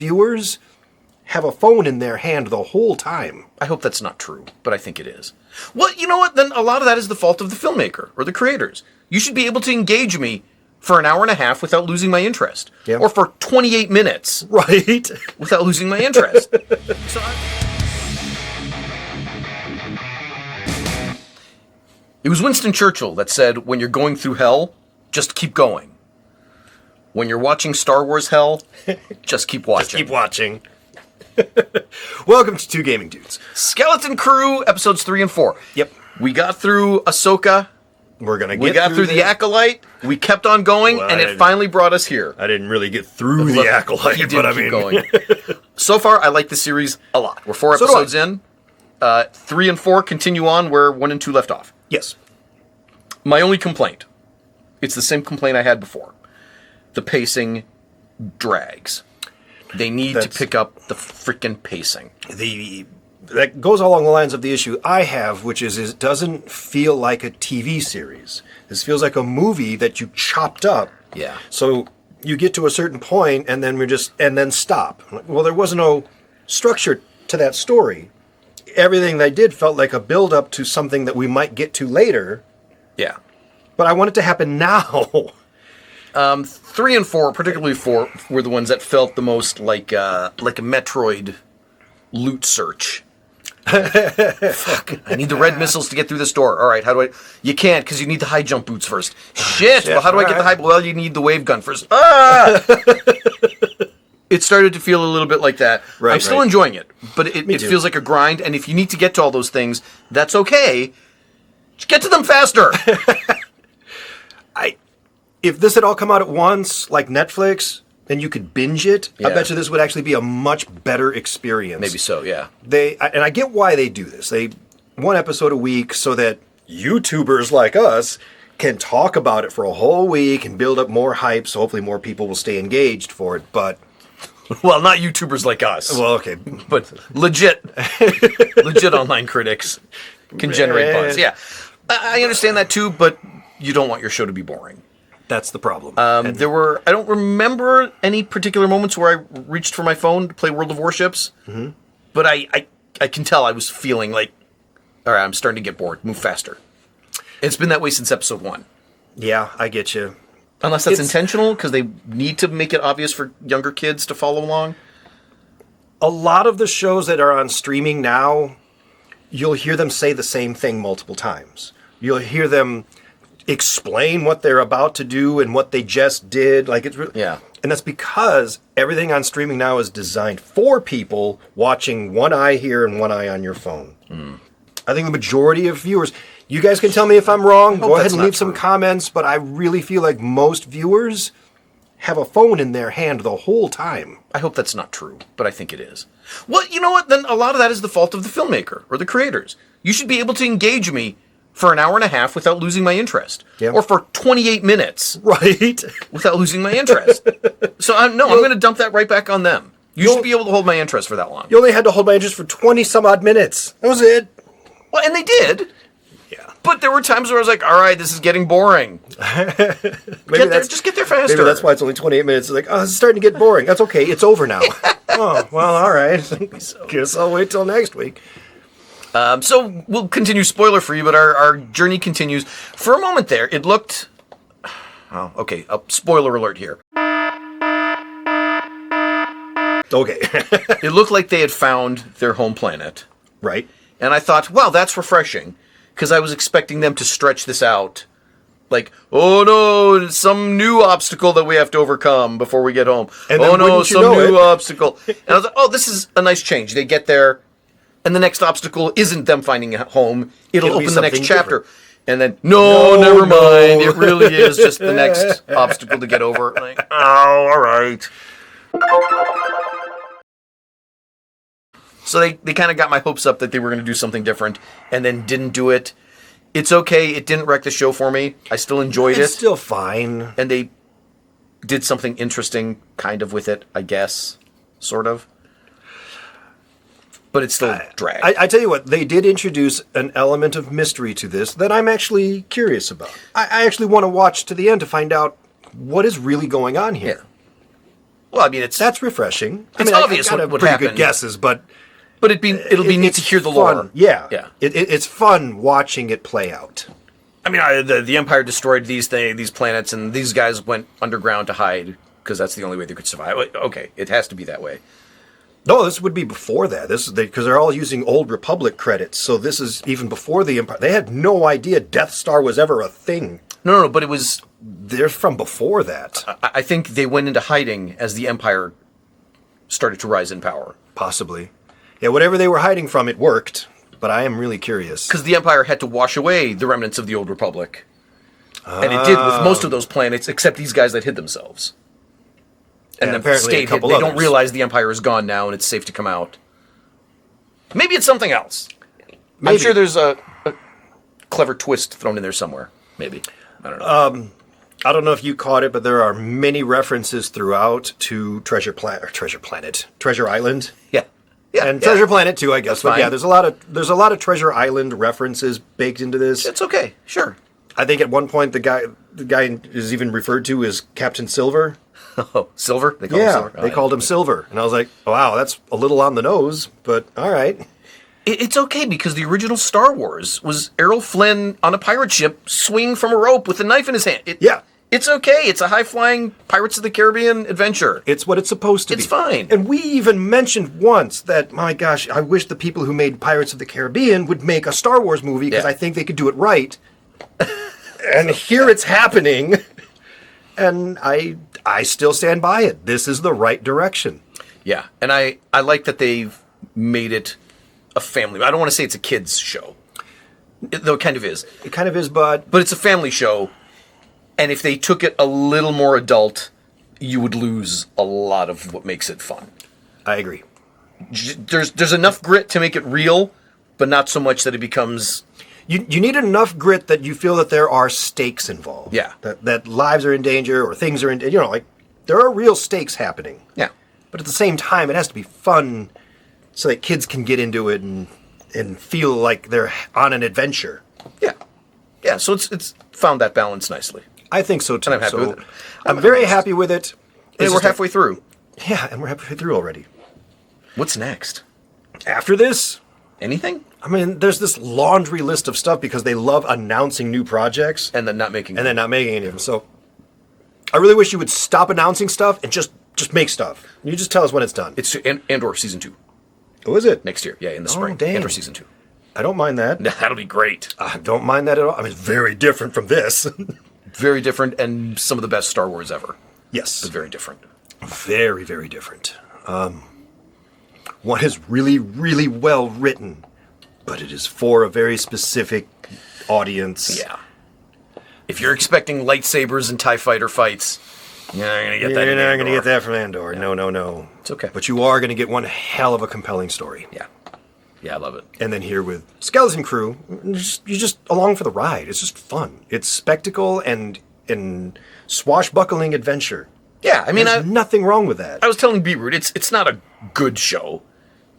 viewers have a phone in their hand the whole time. I hope that's not true, but I think it is. Well, you know what? Then a lot of that is the fault of the filmmaker or the creators. You should be able to engage me for an hour and a half without losing my interest. Yeah. Or for 28 minutes. Right. Without losing my interest. It was Winston Churchill that said, when you're going through hell, just keep going. When you're watching Star Wars hell, just keep watching. Just keep watching. Welcome to Two Gaming Dudes. Skeleton Crew, episodes 3 and 4. Yep. We got through Ahsoka. We got through the Acolyte. We kept on going, and it finally brought us here. I didn't really get through the Acolyte, but I mean... going. So far, I like the series a lot. We're 4 episodes in. 3 and 4 continue on where 1 and 2 left off. Yes. My only complaint, it's the same complaint I had before. The pacing drags. They need to pick up the freaking pacing. That goes along the lines of the issue I have, which is it doesn't feel like a TV series. This feels like a movie that you chopped up. Yeah. So you get to a certain point and then stop. Well, there was no structure to that story. Everything they did felt like a build up to something that we might get to later. Yeah. But I want it to happen now. 3 and 4, particularly 4, were the ones that felt the most like a Metroid loot search. Fuck, I need the red missiles to get through this door. All right, how do I... You can't, because you need the high jump boots first. Shit, well, how do I get the high... Well, you need the wave gun first. Ah! It started to feel a little bit like that. Right, I'm still enjoying it, but it feels like a grind, and if you need to get to all those things, that's okay. Just get to them faster. If this had all come out at once, like Netflix, and you could binge it, Yeah. I bet you this would actually be a much better experience. Maybe so, yeah. And I get why they do this. They one episode a week so that YouTubers like us can talk about it for a whole week and build up more hype, so hopefully more people will stay engaged for it. But well, not YouTubers like us. well, okay, but legit online critics can generate buzz. Yeah, I understand that too, but you don't want your show to be boring. That's the problem. I don't remember any particular moments where I reached for my phone to play World of Warships, but I can tell I was feeling like, all right, I'm starting to get bored. Move faster. It's been that way since episode 1. Yeah, I get you. Unless that's intentional, because they need to make it obvious for younger kids to follow along. A lot of the shows that are on streaming now, you'll hear them say the same thing multiple times. You'll hear them explain what they're about to do and what they just did. Like it's really, yeah. And that's because everything on streaming now is designed for people watching one eye here and one eye on your phone. I think the majority of viewers, you guys can tell me if I'm wrong, go ahead and leave some comments, but I really feel like most viewers have a phone in their hand the whole time. I hope that's not true, but I think it is. Well, you know what? Then a lot of that is the fault of the filmmaker or the creators. You should be able to engage me for an hour and a half without losing my interest. Yeah. Or for 28 minutes. Right. Without losing my interest. So I'm going to dump that right back on them. You should be able to hold my interest for that long. You only had to hold my interest for 20 some odd minutes. That was it. Well, and they did. Yeah. But there were times where I was like, all right, this is getting boring. Just get there faster. Maybe that's why it's only 28 minutes. It's like, oh, this is starting to get boring. That's okay. It's over now. Oh, well, all right. Guess I'll wait till next week. So we'll continue spoiler free, but our journey continues. For a moment there, it looked... Oh, okay. Spoiler alert here. Okay. It looked like they had found their home planet. Right. And I thought, wow, that's refreshing. Because I was expecting them to stretch this out. Like, oh no, some new obstacle that we have to overcome before we get home. And oh no, some new it. obstacle. And I was like, oh, this is a nice change. They get there, and the next obstacle isn't them finding a home. It'll open the next chapter. Different. And then, no, never mind. It really is just the next obstacle to get over. Like, oh, all right. So they kind of got my hopes up that they were going to do something different, and then didn't do it. It's okay. It didn't wreck the show for me. I still enjoyed it. It's still fine. And they did something interesting kind of with it, I guess. Sort of. But it's still dragged. I tell you what, they did introduce an element of mystery to this that I'm actually curious about. I actually want to watch to the end to find out what is really going on here. Well, I mean, That's refreshing. It's obvious I got what would pretty happen. good guesses, but it'll be neat to hear the fun. lore. Yeah, Yeah. It's fun watching it play out. I mean, the Empire destroyed these planets, and these guys went underground to hide because that's the only way they could survive. Okay, it has to be that way. No, this would be before that. This is because they're all using Old Republic credits, so this is even before the Empire. They had no idea Death Star was ever a thing. No, but it was. They're from before that, I think they went into hiding as the Empire started to rise in power. possibly. Yeah, whatever they were hiding from, it worked. But I am really curious. Because the Empire had to wash away the remnants of the Old Republic. And it did with most of those planets, except these guys that hid themselves. And then apparently a stayed hidden. couple They don't others. realize the Empire is gone now and it's safe to come out. Maybe it's something else. I'm Maybe. sure there's a clever twist thrown in there somewhere. Maybe. I don't know. I don't know if you caught it, but there are many references throughout to Treasure Island. Yeah. Yeah. And yeah. Treasure Planet too, I guess. But fine. yeah, there's a lot of Treasure Island references baked into this. It's okay. Sure. I think at one point the guy is even referred to as Captain Silver. Oh, Silver? They call him Yeah, Silver? they called him Silver, and I was like, wow, that's a little on the nose, but all right. It's okay because the original Star Wars was Errol Flynn on a pirate ship swinging from a rope with a knife in his hand. Yeah. It's okay. It's a high-flying Pirates of the Caribbean adventure. It's what it's supposed to be. It's fine. And we even mentioned once that, my gosh, I wish the people who made Pirates of the Caribbean would make a Star Wars movie because Yeah. I think they could do it right. And here it's happening. And I still stand by it. This is the right direction. Yeah, and I like that they've made it a family. I don't want to say it's a kids show, though it kind of is. It kind of is, but But it's a family show, and if they took it a little more adult, you would lose a lot of what makes it fun. I agree. There's enough grit to make it real, but not so much that it becomes. You need enough grit that you feel that there are stakes involved. Yeah. That lives are in danger or things are in, like, there are real stakes happening. Yeah. But at the same time, it has to be fun so that kids can get into it and feel like they're on an adventure. Yeah. Yeah, so it's found that balance nicely. I think so too. And I'm happy with it. I'm very happy with it. And It's we're just halfway through. Yeah, and we're halfway through already. What's next? After this, Anything? I mean, there's this laundry list of stuff because they love announcing new projects And then not making. and then not making any of them. So I really wish you would stop announcing stuff and just make stuff. You just tell us when it's done. It's Andor season 2 Who is it? next year. Yeah, in the spring. dang. Andor season 2. I don't mind that. That'll be great. I don't mind that at all. I mean, it's very different from this. Very different and some of the best Star Wars ever. Yes. But very different. Very, very different. One is really, really well written, but it is for a very specific audience. Yeah. If you're expecting lightsabers and TIE fighter fights, you're not going to get that. You're in not going to Andor. get that from Andor. No, no, no. It's okay. But you are going to get one hell of a compelling story. Yeah. Yeah, I love it. And then here with Skeleton Crew, you're just along for the ride. It's just fun. It's spectacle and swashbuckling adventure. Yeah, I mean, There's nothing wrong with that. I was telling Beetroot, it's not a good show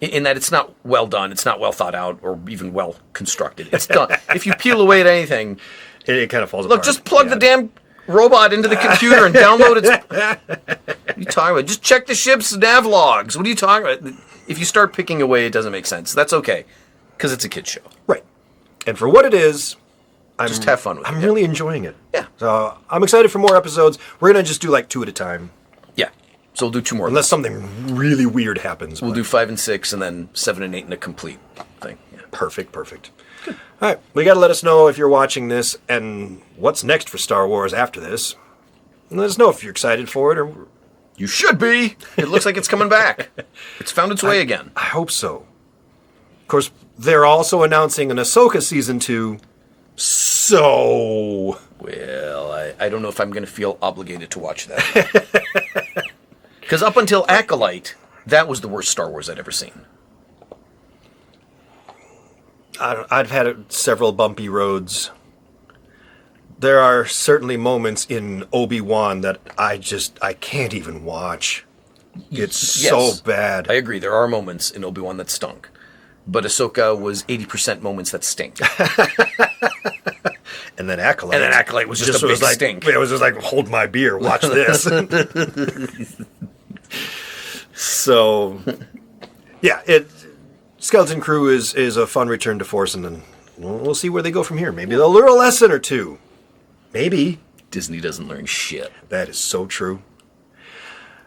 in that it's not well done, it's not well thought out, or even well constructed. It's done. If you peel away at anything, It kind of falls look, apart. just plug Yeah. the damn robot into the computer and download it. What are you talking about? Just check the ship's nav logs. What are you talking about? If you start picking away, it doesn't make sense. That's okay, because it's a kid's show. Right. And for what it is, Just have fun with it. I'm really enjoying it. Yeah. So I'm excited for more episodes. We're going to just do like 2 at a time. Yeah. So we'll do 2 more. Unless something really weird happens. We'll but do 5 and 6, and then 7 and 8 in a complete thing. Yeah. Perfect, perfect. All right. We got to let us know if you're watching this and what's next for Star Wars after this. And let us know if you're excited for it or You should be. It looks like it's coming back. It's found its way again. I hope so. Of course, they're also announcing an Ahsoka season 2. So, Well, I don't know if I'm going to feel obligated to watch that. Because up until Acolyte, that was the worst Star Wars I'd ever seen. I've had several bumpy roads. There are certainly moments in Obi-Wan that I can't even watch. It's Yes. so bad. I agree. There are moments in Obi-Wan that stunk. But Ahsoka was 80% moments that stink. And then Acolyte. And then Acolyte was just a big like, stink. It was just like, hold my beer, watch this. So, yeah, Skeleton Crew is a fun return to force, and then we'll see where they go from here. Maybe they'll learn a lesson or two. Maybe. Disney doesn't learn shit. That is so true.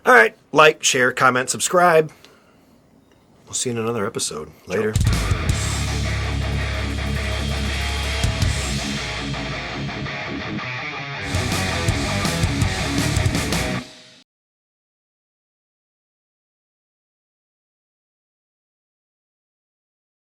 All right, like, share, comment, subscribe. We'll see you in another episode. Later.